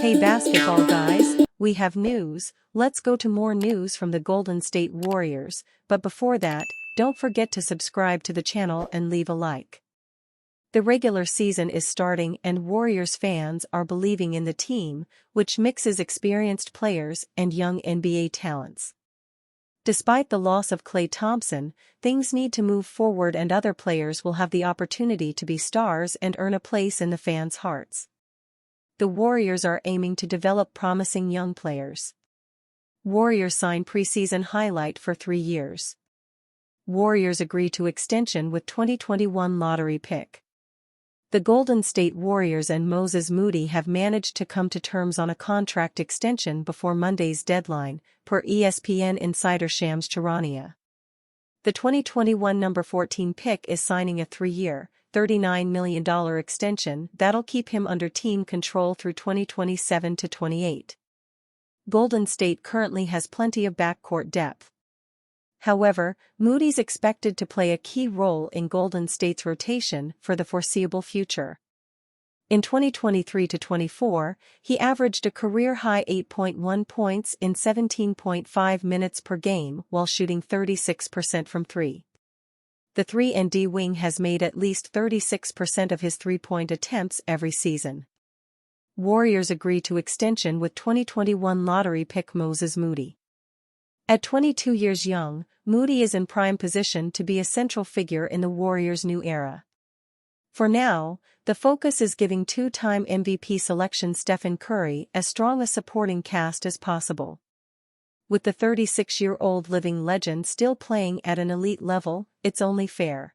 Hey basketball guys, we have news. Let's go to more news from the Golden State Warriors, but before that, don't forget to subscribe to the channel and leave a like. The regular season is starting and Warriors fans are believing in the team, which mixes experienced players and young NBA talents. Despite the loss of Klay Thompson, things need to move forward and other players will have the opportunity to be stars and earn a place in the fans' hearts. The Warriors are aiming to develop promising young players. Warriors sign preseason highlight for 3 years. Warriors agree to extension with 2021 lottery pick. The Golden State Warriors and Moses Moody have managed to come to terms on a contract extension before Monday's deadline, per ESPN insider Shams Charania. The 2021 number 14 pick is signing a 3-year, $39 million extension that'll keep him under team control through 2027 to 28. Golden State currently has plenty of backcourt depth. However, Moody's expected to play a key role in Golden State's rotation for the foreseeable future. In 2023-24, he averaged a career-high 8.1 points in 17.5 minutes per game while shooting 36% from 3. The 3-and-D wing has made at least 36% of his three-point attempts every season. Warriors agree to extension with 2021 lottery pick Moses Moody. At 22 years young, Moody is in prime position to be a central figure in the Warriors' new era. For now, the focus is giving two-time MVP selection Stephen Curry as strong a supporting cast as possible. With the 36-year-old living legend still playing at an elite level, it's only fair.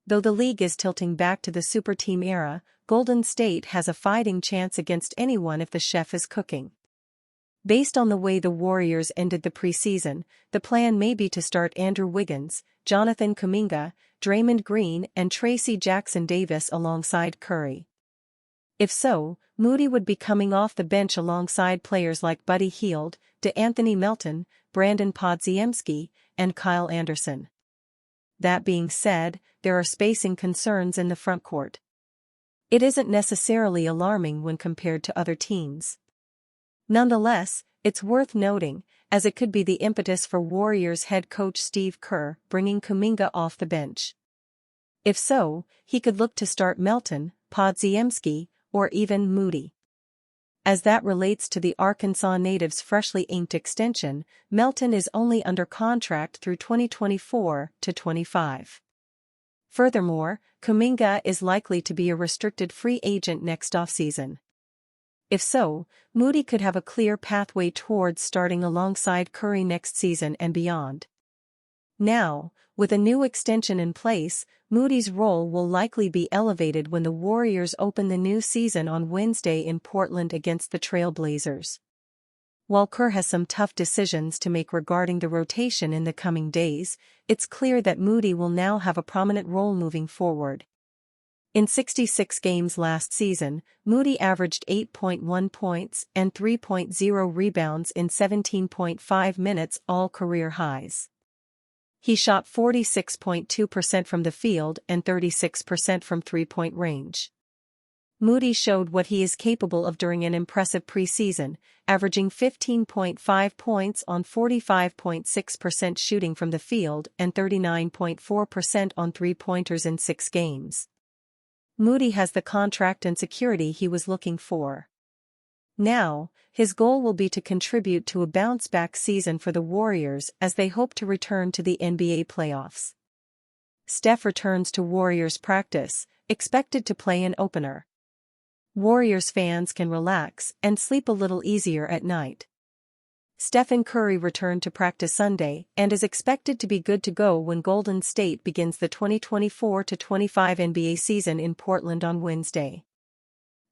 Though the league is tilting back to the super team era, Golden State has a fighting chance against anyone if the chef is cooking. Based on the way the Warriors ended the preseason, the plan may be to start Andrew Wiggins, Jonathan Kuminga, Draymond Green and Tracy Jackson-Davis alongside Curry. If so, Moody would be coming off the bench alongside players like Buddy Hield, DeAnthony Melton, Brandon Podziemski, and Kyle Anderson. That being said, there are spacing concerns in the frontcourt. It isn't necessarily alarming when compared to other teams. Nonetheless, it's worth noting, as it could be the impetus for Warriors head coach Steve Kerr bringing Kuminga off the bench. If so, he could look to start Melton, Podziemski, or even Moody. As that relates to the Arkansas native's freshly inked extension, Melton is only under contract through 2024-25. Furthermore, Kuminga is likely to be a restricted free agent next offseason. If so, Moody could have a clear pathway towards starting alongside Curry next season and beyond. Now, with a new extension in place, Moody's role will likely be elevated when the Warriors open the new season on Wednesday in Portland against the Trail Blazers. While Kerr has some tough decisions to make regarding the rotation in the coming days, it's clear that Moody will now have a prominent role moving forward. In 66 games last season, Moody averaged 8.1 points and 3.0 rebounds in 17.5 minutes, all career highs. He shot 46.2% from the field and 36% from three-point range. Moody showed what he is capable of during an impressive preseason, averaging 15.5 points on 45.6% shooting from the field and 39.4% on three-pointers in 6 games. Moody has the contract and security he was looking for. Now, his goal will be to contribute to a bounce-back season for the Warriors as they hope to return to the NBA playoffs. Steph returns to Warriors practice, expected to play an opener. Warriors fans can relax and sleep a little easier at night. Stephen Curry returned to practice Sunday and is expected to be good to go when Golden State begins the 2024-25 NBA season in Portland on Wednesday.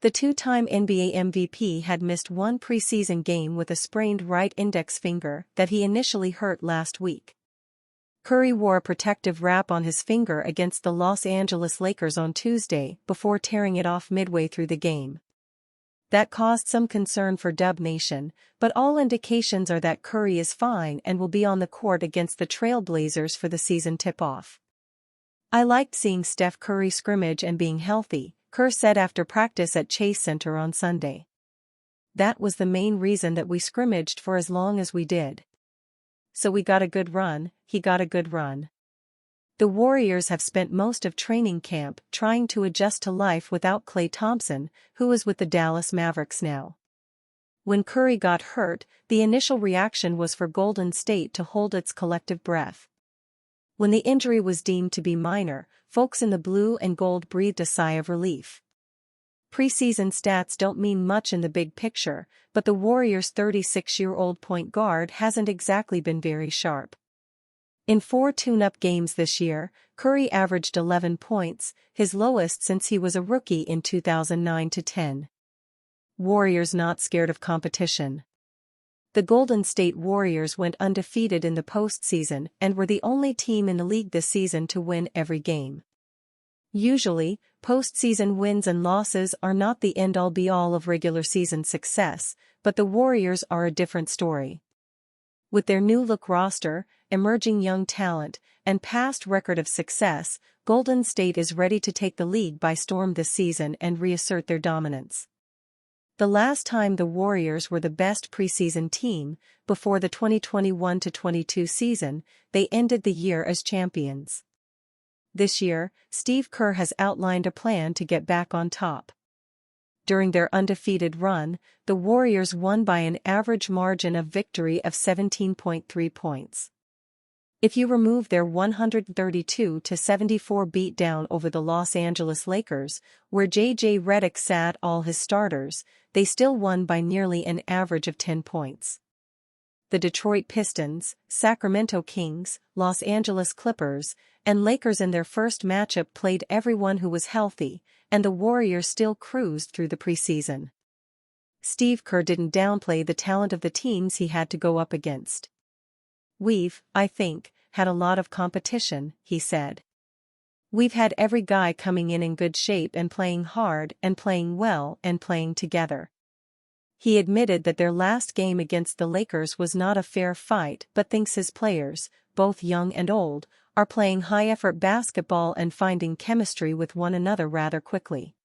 The two-time NBA MVP had missed one preseason game with a sprained right index finger that he initially hurt last week. Curry wore a protective wrap on his finger against the Los Angeles Lakers on Tuesday before tearing it off midway through the game. That caused some concern for Dub Nation, but all indications are that Curry is fine and will be on the court against the Trail Blazers for the season tip-off. I liked seeing Steph Curry scrimmage and being healthy, Kerr said after practice at Chase Center on Sunday. that was the main reason that we scrimmaged for as long as we did. So we got a good run, he got a good run. The Warriors have spent most of training camp trying to adjust to life without Klay Thompson, who is with the Dallas Mavericks now. When Curry got hurt, the initial reaction was for Golden State to hold its collective breath. When the injury was deemed to be minor, folks in the blue and gold breathed a sigh of relief. Preseason stats don't mean much in the big picture, but the Warriors' 36-year-old point guard hasn't exactly been very sharp. In 4 tune-up games this year, Curry averaged 11 points, his lowest since he was a rookie in 2009-10. Warriors not scared of competition. The Golden State Warriors went undefeated in the postseason and were the only team in the league this season to win every game. Usually, postseason wins and losses are not the end-all be-all of regular season success, but the Warriors are a different story. With their new-look roster, emerging young talent, and past record of success, Golden State is ready to take the league by storm this season and reassert their dominance. The last time the Warriors were the best preseason team, before the 2021-22 season, they ended the year as champions. This year, Steve Kerr has outlined a plan to get back on top. During their undefeated run, the Warriors won by an average margin of victory of 17.3 points. If you remove their 132-74 beatdown over the Los Angeles Lakers, where J.J. Redick sat all his starters, they still won by nearly an average of 10 points. The Detroit Pistons, Sacramento Kings, Los Angeles Clippers, and Lakers in their first matchup played everyone who was healthy, and the Warriors still cruised through the preseason. Steve Kerr didn't downplay the talent of the teams he had to go up against. "We've, I think, had a lot of competition," he said. "We've had every guy coming in good shape and playing hard and playing well and playing together." He admitted that their last game against the Lakers was not a fair fight but thinks his players, both young and old, are playing high-effort basketball and finding chemistry with one another rather quickly.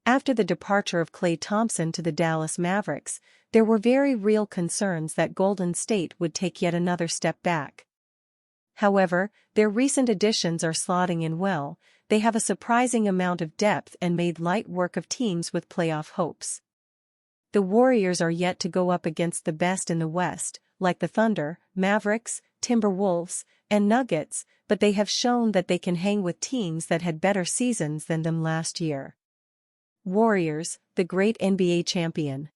After the departure of Klay Thompson to the Dallas Mavericks, there were very real concerns that Golden State would take yet another step back. However, their recent additions are slotting in well, they have a surprising amount of depth and made light work of teams with playoff hopes. The Warriors are yet to go up against the best in the West, like the Thunder, Mavericks, Timberwolves, and Nuggets, but they have shown that they can hang with teams that had better seasons than them last year. Warriors, the great NBA champion.